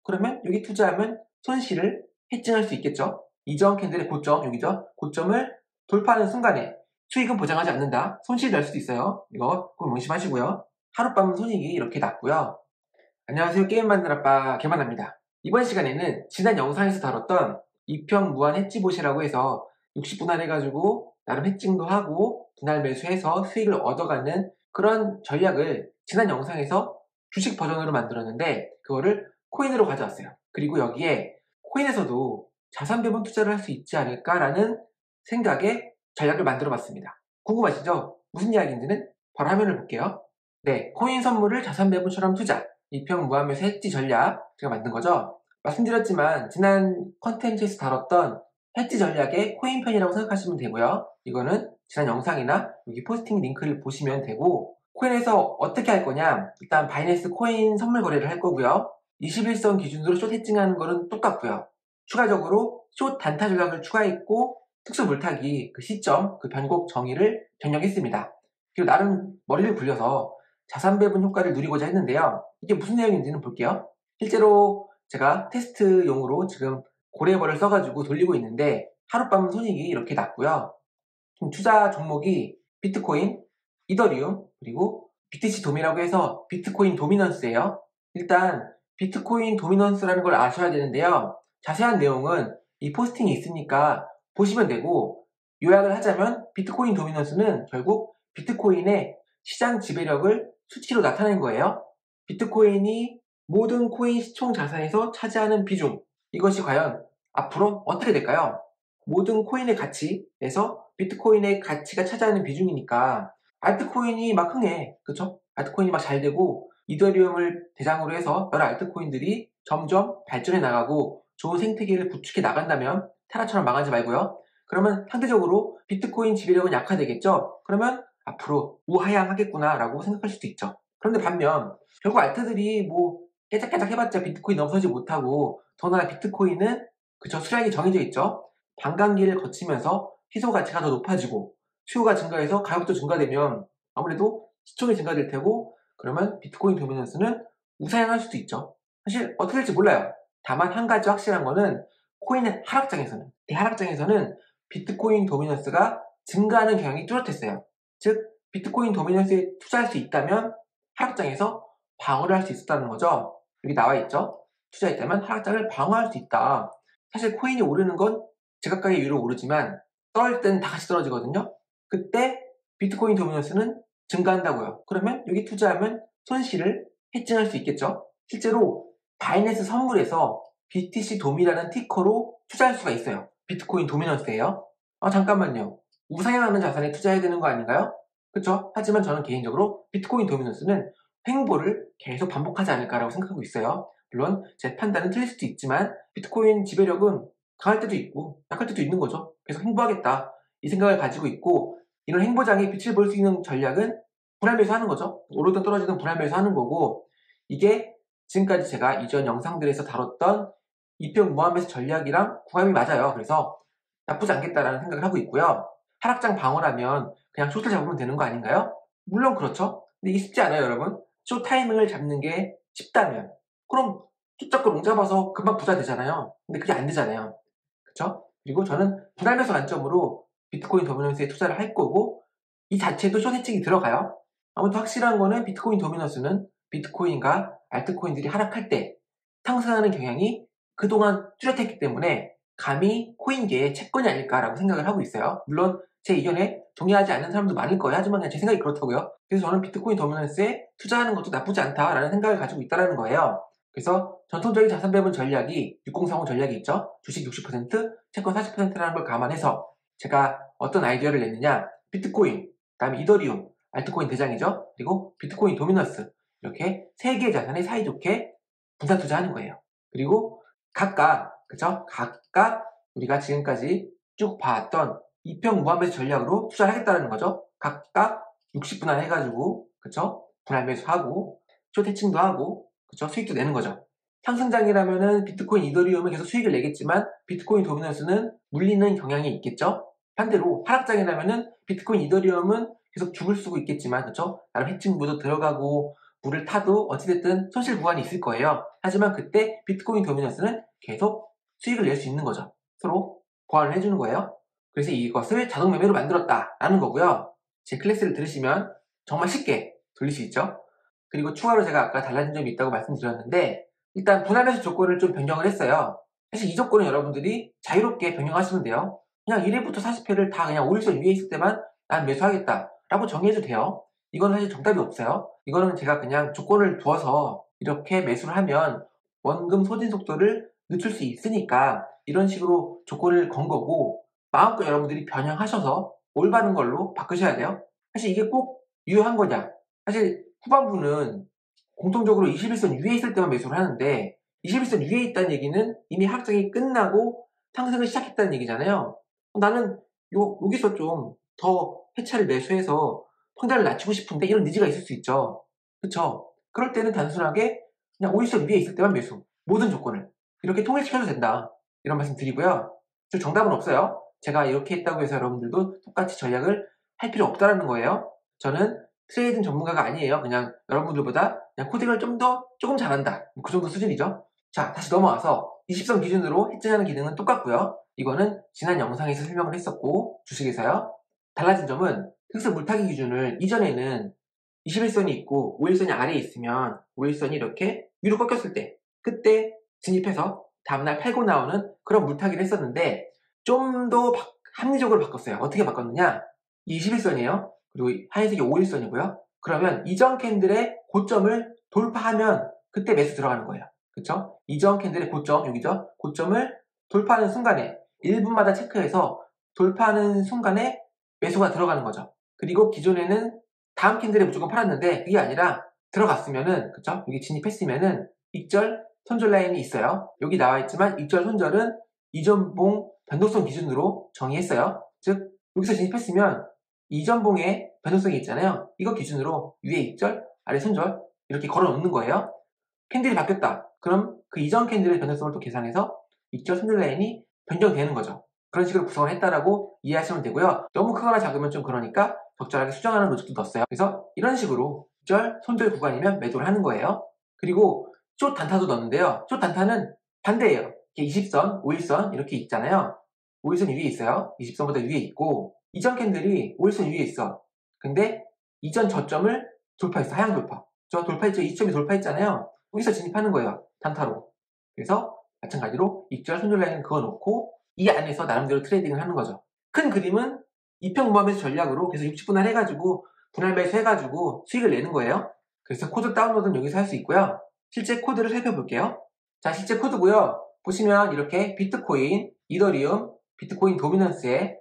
그러면 여기 투자하면 손실을 해칭할 수 있겠죠. 이전 캔들의 고점, 여기죠. 고점을 돌파하는 순간에 수익은 보장하지 않는다. 손실이 날 수도 있어요. 이거 꼭 명심하시고요. 하룻밤 손익이 이렇게 났고요. 안녕하세요. 게임 만든 아빠 개만합니다. 이번 시간에는 지난 영상에서 다뤘던 이평 무한 해지봇이라고 해서 60분할 해가지고 나름 해칭도 하고 분할 매수해서 수익을 얻어가는 그런 전략을 지난 영상에서 주식 버전으로 만들었는데 그거를 코인으로 가져왔어요. 그리고 여기에 코인에서도 자산 배분 투자를 할 수 있지 않을까라는 생각에 전략을 만들어 봤습니다. 궁금하시죠? 무슨 이야기인지는 바로 화면을 볼게요. 네, 코인 선물을 자산 배분처럼 투자, 이평 무한매수 해지 전략 제가 만든 거죠. 말씀드렸지만 지난 컨텐츠에서 다뤘던 해지 전략의 코인 편이라고 생각하시면 되고요. 이거는 지난 영상이나 여기 포스팅 링크를 보시면 되고, 코인에서 어떻게 할 거냐, 일단 바이낸스 코인 선물 거래를 할 거고요. 21선 기준으로 숏 해칭하는 거는 똑같고요. 추가적으로 숏 단타 전략을 추가했고 특수 물타기 그 시점, 그 변곡 정의를 변경했습니다. 그리고 나름 머리를 굴려서 자산 배분 효과를 누리고자 했는데요. 이게 무슨 내용인지는 볼게요. 실제로 제가 테스트용으로 지금 고래버를 써가지고 돌리고 있는데 하룻밤 손익이 이렇게 났고요. 투자 종목이 비트코인, 이더리움, 그리고 BTC 도미라고 해서 비트코인 도미넌스예요. 일단 비트코인 도미넌스라는 걸 아셔야 되는데요. 자세한 내용은 이 포스팅이 있으니까 보시면 되고, 요약을 하자면 비트코인 도미넌스는 결국 비트코인의 시장 지배력을 수치로 나타낸 거예요. 비트코인이 모든 코인 시총 자산에서 차지하는 비중, 이것이 과연 앞으로 어떻게 될까요? 모든 코인의 가치에서 비트코인의 가치가 차지하는 비중이니까 알트코인이 막 흥해, 그쵸? 알트코인이 막 잘 되고 이더리움을 대상으로 해서 여러 알트코인들이 점점 발전해 나가고 좋은 생태계를 구축해 나간다면 테라처럼 망하지 말고요. 그러면 상대적으로 비트코인 지배력은 약화되겠죠? 그러면 앞으로 우하향하겠구나 라고 생각할 수도 있죠. 그런데 반면 결국 알트들이 뭐 깨작깨작 해봤자 비트코인 넘어서지 못하고, 더나 비트코인은 그쵸, 수량이 정해져 있죠. 반감기를 거치면서 희소 가치가 더 높아지고 수요가 증가해서 가격도 증가되면 아무래도 시총이 증가될 테고, 그러면 비트코인 도미넌스는 우상향할 수도 있죠. 사실 어떻게 될지 몰라요. 다만 한 가지 확실한 거는 코인의 하락장에서는, 대하락장에서는 비트코인 도미넌스가 증가하는 경향이 뚜렷했어요. 즉 비트코인 도미넌스에 투자할 수 있다면 하락장에서 방어를 할 수 있었다는 거죠. 여기 나와 있죠. 투자했다면 하락장을 방어할 수 있다. 사실 코인이 오르는 건 제각각의 이유로 오르지만 떨어질 때는 다 같이 떨어지거든요. 그때 비트코인 도미넌스는 증가한다고요. 그러면 여기 투자하면 손실을 해칭할 수 있겠죠. 실제로 바이낸스 선물에서 BTC 도미라는 티커로 투자할 수가 있어요. 비트코인 도미넌스예요. 잠깐만요. 우상향하는 자산에 투자해야 되는 거 아닌가요? 그쵸? 하지만 저는 개인적으로 비트코인 도미넌스는 횡보를 계속 반복하지 않을까라고 생각하고 있어요. 물론 제 판단은 틀릴 수도 있지만 비트코인 지배력은 강할 때도 있고 약할 때도 있는 거죠. 계속 횡보하겠다 이 생각을 가지고 있고, 이런 횡보장에 빛을 볼 수 있는 전략은 분할 매수하는 거죠. 오르든 떨어지든 분할 매수하는 거고, 이게 지금까지 제가 이전 영상들에서 다뤘던 이평 무한매수 전략이랑 궁합이 맞아요. 그래서 나쁘지 않겠다라는 생각을 하고 있고요. 하락장 방어라면 그냥 숏을 잡으면 되는 거 아닌가요? 물론 그렇죠. 근데 이게 쉽지 않아요, 여러분. 숏 타이밍을 잡는 게 쉽다면 그럼 숏 잡고 롱 잡아서 금방 부자 되잖아요. 근데 그게 안 되잖아요. 그쵸? 그리고 저는 분할 매수 관점으로 비트코인 도미넌스에 투자를 할 거고, 이 자체도 숏 해칭이 들어가요. 아무튼 확실한 거는 비트코인 도미넌스는 비트코인과 알트코인들이 하락할 때 상승하는 경향이 그동안 뚜렷했기 때문에 감히 코인계의 채권이 아닐까라고 생각을 하고 있어요. 물론 제 의견에 동의하지 않는 사람도 많을 거예요. 하지만 그냥 제 생각이 그렇다고요. 그래서 저는 비트코인 도미넌스에 투자하는 것도 나쁘지 않다라는 생각을 가지고 있다는 거예요. 그래서 전통적인 자산 배분 전략이 6030 전략이 있죠. 주식 60%, 채권 40%라는 걸 감안해서 제가 어떤 아이디어를 냈느냐, 비트코인, 그다음에 이더리움, 알트코인 대장이죠. 그리고 비트코인 도미넌스, 이렇게 세 개의 자산에 사이좋게 분산 투자하는 거예요. 그리고 각각, 그쵸? 각각 우리가 지금까지 쭉 봐왔던 이평 무한매수 전략으로 투자를 하겠다는 거죠. 각각 60분할 해가지고, 그쵸? 분할 매수하고 숏 해칭도 하고, 그쵸? 수익도 내는 거죠. 상승장이라면은 비트코인, 이더리움은 계속 수익을 내겠지만 비트코인 도미넌스는 물리는 경향이 있겠죠. 반대로 하락장이라면은 비트코인, 이더리움은 계속 죽을 수도 있겠지만, 그쵸? 나름 해칭 모두 들어가고 물을 타도 어찌됐든 손실 구간이 있을 거예요. 하지만 그때 비트코인 도미넌스는 계속 수익을 낼 수 있는 거죠. 서로 보완을 해주는 거예요. 그래서 이것을 자동 매매로 만들었다라는 거고요. 제 클래스를 들으시면 정말 쉽게 돌릴 수 있죠. 그리고 추가로 제가 아까 달라진 점이 있다고 말씀드렸는데 일단 분할매수 조건을 좀 변경을 했어요. 사실 이 조건은 여러분들이 자유롭게 변경하시면 돼요. 그냥 1회부터 40회를 다 그냥 5일선 위에 있을 때만 난 매수하겠다 라고 정해도 돼요. 이거는 사실 정답이 없어요. 이거는 제가 그냥 조건을 두어서 이렇게 매수를 하면 원금 소진 속도를 늦출 수 있으니까 이런 식으로 조건을 건 거고 마음껏 여러분들이 변형하셔서 올바른 걸로 바꾸셔야 돼요. 사실 이게 꼭 유효한 거냐? 사실 후반부는 공통적으로 21선 위에 있을 때만 매수를 하는데 21선 위에 있다는 얘기는 이미 하락장이 끝나고 상승을 시작했다는 얘기잖아요. 나는 여기서 좀 더 회차를 매수해서 평단을 낮추고 싶은데 이런 니즈가 있을 수 있죠. 그쵸? 그럴 때는 단순하게 그냥 50선 위에 있을 때만 매수. 모든 조건을. 이렇게 통일시켜도 된다. 이런 말씀 드리고요. 정답은 없어요. 제가 이렇게 했다고 해서 여러분들도 똑같이 전략을 할 필요 없다는 거예요. 저는 트레이딩 전문가가 아니에요. 그냥 여러분들보다 그냥 코딩을 조금 잘한다. 그 정도 수준이죠. 자, 다시 넘어와서 20선 기준으로 해증하는 기능은 똑같고요. 이거는 지난 영상에서 설명을 했었고 주식에서요. 달라진 점은 특수 물타기 기준을 이전에는 21선이 있고 5일선이 아래에 있으면 5일선이 이렇게 위로 꺾였을 때 그때 진입해서 다음날 팔고 나오는 그런 물타기를 했었는데 좀 더 합리적으로 바꿨어요. 어떻게 바꿨느냐? 21선이에요. 그리고 하얀색이 5일선이고요. 그러면 이전 캔들의 고점을 돌파하면 그때 매수 들어가는 거예요. 그쵸? 이전 캔들의 고점, 여기죠? 고점을 돌파하는 순간에 1분마다 체크해서 돌파하는 순간에 매수가 들어가는 거죠. 그리고 기존에는 다음 캔들에 무조건 팔았는데 그게 아니라 들어갔으면은 그쵸? 여기 진입했으면은 익절, 손절 라인이 있어요. 여기 나와 있지만 익절, 손절은 이전봉 변동성 기준으로 정의했어요. 즉 여기서 진입했으면 이전봉에 변동성이 있잖아요. 이거 기준으로 위에 익절, 아래 손절 이렇게 걸어 놓는 거예요. 캔들이 바뀌었다. 그럼 그 이전 캔들의 변동성을 또 계산해서 익절, 손절 라인이 변경되는 거죠. 그런 식으로 구성을 했다라고 이해하시면 되고요. 너무 크거나 작으면 좀 그러니까 적절하게 수정하는 로직도 넣었어요. 그래서 이런 식으로 익절, 손절 구간이면 매도를 하는 거예요. 그리고 숏 단타도 넣었는데요. 숏 단타는 반대예요. 20선, 5일선 이렇게 있잖아요. 5일선 위에 있어요. 20선보다 위에 있고 이전 캔들이 5일선 위에 있어. 근데 이전 저점을 돌파했어. 하향 돌파. 저 돌파했죠. 2점이 돌파했잖아요. 여기서 진입하는 거예요. 단타로. 그래서 마찬가지로 익절, 손절 라인을 그어놓고 이 안에서 나름대로 트레이딩을 하는 거죠. 큰 그림은 이평무함에서 전략으로 그래서 60분할 해가지고 분할 매수 해가지고 수익을 내는 거예요. 그래서 코드 다운로드는 여기서 할 수 있고요. 실제 코드를 살펴볼게요. 자, 실제 코드고요. 보시면 이렇게 비트코인, 이더리움, 비트코인 도미넌스에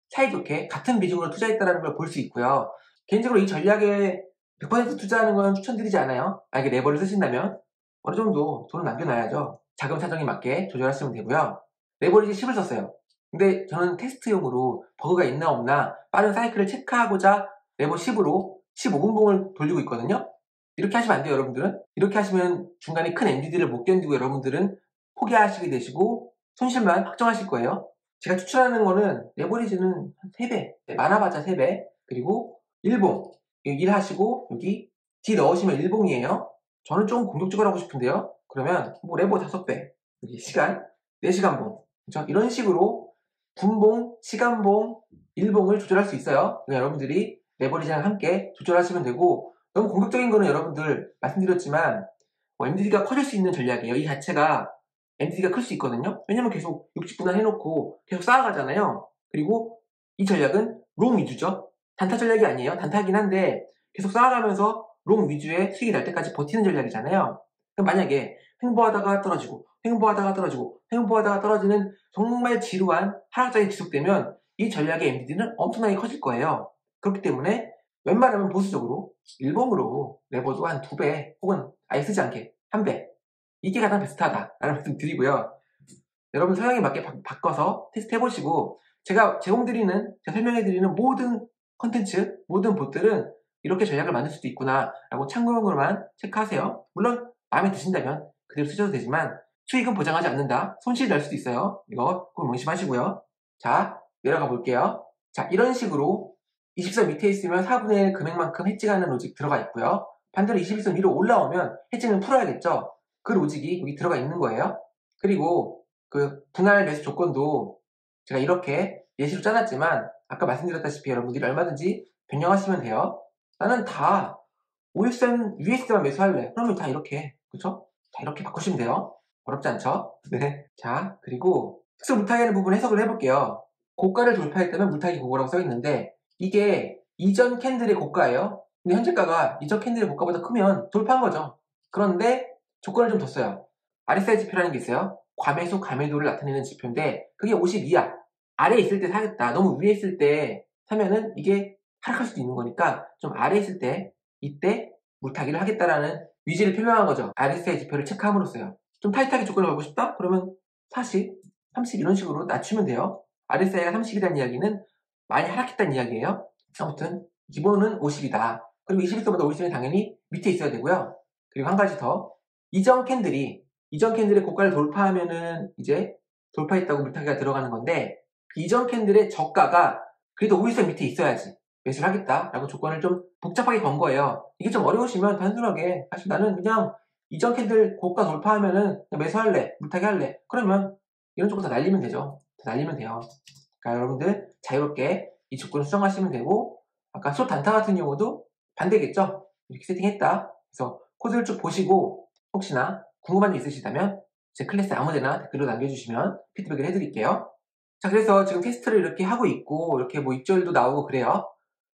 사이좋게 같은 비중으로 투자했다는 걸 볼 수 있고요. 개인적으로 이 전략에 100% 투자하는 건 추천드리지 않아요. 만약에 레버를 쓰신다면 어느 정도 돈을 남겨놔야죠. 자금 사정에 맞게 조절하시면 되고요. 레버리지 10을 썼어요. 근데 저는 테스트용으로 버그가 있나 없나 빠른 사이클을 체크하고자 레버 10으로 15분봉을 돌리고 있거든요. 이렇게 하시면 안 돼요, 여러분들은. 이렇게 하시면 중간에 큰 NDD를 못 견디고 여러분들은 포기하시게 되시고 손실만 확정하실 거예요. 제가 추천하는 거는 레버리지는 3배, 많아봤자 3배, 그리고 일봉, 일 하시고 여기 D 넣으시면 일봉이에요. 저는 좀 공격적으로 하고 싶은데요. 그러면 뭐 레버 5배, 여기 시간, 4시간봉, 그렇죠? 이런 식으로 분봉, 시간봉, 일봉을 조절할 수 있어요. 그러니까 여러분들이 레버리지랑 함께 조절하시면 되고 너무 공격적인 거는 여러분들 말씀드렸지만 MDD가 커질 수 있는 전략이에요. 이 자체가 MDD가 클 수 있거든요. 왜냐면 계속 60분할 해놓고 계속 쌓아가잖아요. 그리고 이 전략은 롱 위주죠. 단타 전략이 아니에요. 단타긴 한데 계속 쌓아가면서 롱 위주의 수익이 날 때까지 버티는 전략이잖아요. 그럼 만약에 횡보하다가 떨어지고 횡보하다가 떨어지고 횡보하다가 떨어지는 정말 지루한 하락장이 지속되면 이 전략의 MDD는 엄청나게 커질 거예요. 그렇기 때문에 웬만하면 보수적으로 일봉으로 레버도 한 2배 혹은 아예 쓰지 않게 1배 이게 가장 베스트하다라는 말씀 드리고요. 여러분 성향에 맞게 바꿔서 테스트 해보시고 제가 설명해드리는 모든 컨텐츠, 모든 봇들은 이렇게 전략을 만들 수도 있구나 라고 참고용으로만 체크하세요. 물론 마음에 드신다면 그대로 쓰셔도 되지만 수익은 보장하지 않는다. 손실이 날 수도 있어요. 이거 꼭 명심하시고요. 자, 내려가 볼게요. 자, 이런 식으로 24 밑에 있으면 4분의 1 금액만큼 해지하는 로직 들어가 있고요. 반대로 21선 위로 올라오면 해칭은 풀어야겠죠. 그 로직이 여기 들어가 있는 거예요. 그리고 그 분할 매수 조건도 제가 이렇게 예시로 짜놨지만 아까 말씀드렸다시피 여러분들이 얼마든지 변경하시면 돼요. 나는 다 5일선 위에 있을 때만 매수할래. 그러면 다 이렇게, 그쵸? 다 이렇게 바꾸시면 돼요. 어렵지 않죠? 네. 자, 그리고 특수 물타기하는 부분 해석을 해볼게요. 고가를 돌파했다면 물타기 고가라고 써있는데 이게 이전 캔들의 고가예요. 근데 현재가가 이전 캔들의 고가보다 크면 돌파한 거죠. 그런데 조건을 좀 뒀어요. RSI 지표라는 게 있어요. 과매수, 과매도를 나타내는 지표인데 그게 52야. 아래에 있을 때 사겠다. 너무 위에 있을 때 사면은 이게 하락할 수도 있는 거니까 좀 아래에 있을 때 이때 물타기를 하겠다라는 의지를 표명한 거죠. RSI 지표를 체크함으로써요. 좀 타이트하게 조건을 걸고 싶다? 그러면 40, 30 이런 식으로 낮추면 돼요. RSI가 30이라는 이야기는 많이 하락했다는 이야기예요. 아무튼 기본은 50이다. 그리고 21선보다 50선이 당연히 밑에 있어야 되고요. 그리고 한 가지 더. 이전 캔들의 고가를 돌파하면은 이제 돌파했다고 물타기가 들어가는 건데 그 이전 캔들의 저가가 그래도 5일선 밑에 있어야지 매수를 하겠다라고 조건을 좀 복잡하게 건 거예요. 이게 좀 어려우시면 단순하게 사실 나는 그냥 이전 캔들 고가 돌파하면은 그냥 매수할래, 물타기 할래. 그러면 이런 조건 다 날리면 되죠. 다 날리면 돼요. 그러니까 여러분들 자유롭게 이 조건을 수정하시면 되고 아까 숏 단타 같은 경우도 반대겠죠. 이렇게 세팅했다. 그래서 코드를 쭉 보시고 혹시나 궁금한 점 있으시다면 제 클래스 아무데나 댓글로 남겨주시면 피드백을 해드릴게요. 자, 그래서 지금 테스트를 이렇게 하고 있고 이렇게 뭐 입절도 나오고 그래요.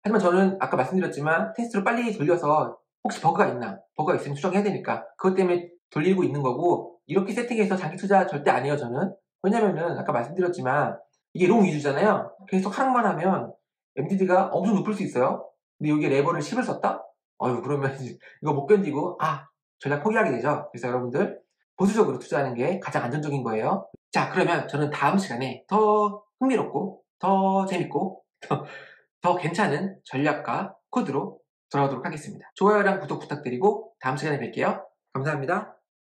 하지만 저는 아까 말씀드렸지만 테스트로 빨리 돌려서 혹시 버그가 있으면 수정해야 되니까 그것 때문에 돌리고 있는 거고 이렇게 세팅해서 장기 투자 절대 안 해요 저는. 왜냐면은 아까 말씀드렸지만 이게 롱 위주잖아요. 계속 하락만 하면 MDD가 엄청 높을 수 있어요. 근데 여기에 레버를 10을 썼다? 그러면 이거 못 견디고 전략 포기하게 되죠. 그래서 여러분들 보수적으로 투자하는 게 가장 안전적인 거예요. 자, 그러면 저는 다음 시간에 더 흥미롭고 더 재밌고 더 괜찮은 전략과 코드로 돌아오도록 하겠습니다. 좋아요랑 구독 부탁드리고 다음 시간에 뵐게요. 감사합니다.